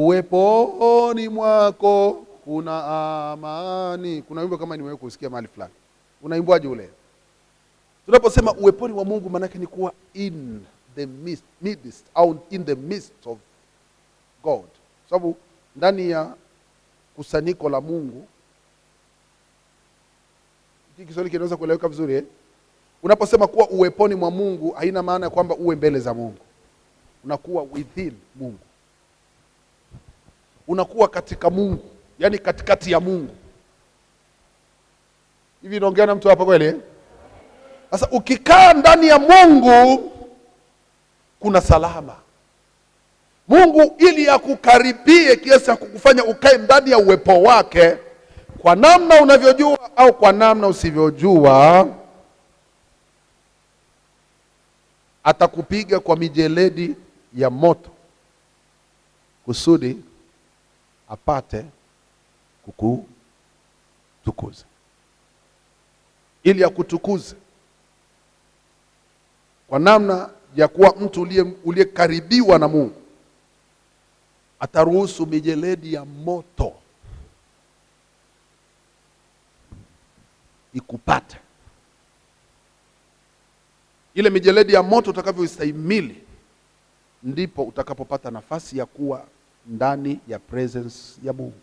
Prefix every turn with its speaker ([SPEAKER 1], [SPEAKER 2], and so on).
[SPEAKER 1] Uweponi mwako kuna amani. Kuna wimbo kama nimewahi kusikia mahali fulani. Unaimbwaje ule? Tunaposema uweponi wa Mungu, maana yake ni kuwa in the midst au in the midst of God. Sababu ndani ya kusanyiko la Mungu, hiki Kiswahili kinaweza kueleweka vizuri eh? Unaposema kuwa uweponi mwa Mungu, haina maana ya kwamba uwe mbele za Mungu. Unakuwa within Mungu. Unakuwa katika Mungu, yani katikati ya Mungu. Hivi naongea na mtu hapa kweli? Sasa ukikaa ndani ya Mungu kuna salama. Mungu ili akukaribie kiasi cha kukufanya ukae ndani ya uwepo wake, kwa namna unavyojua au kwa namna usivyojua, atakupiga kwa mijeledi ya moto kusudi apate kukutukuza. Ili akutukuze kwa namna ya kuwa mtu uliyekaribiwa na Mungu, ataruhusu mijeledi ya moto ikupate. Ile mijeledi ya moto utakavyoistahimili, ndipo utakapopata nafasi ya kuwa ndani ya presence ya Mungu.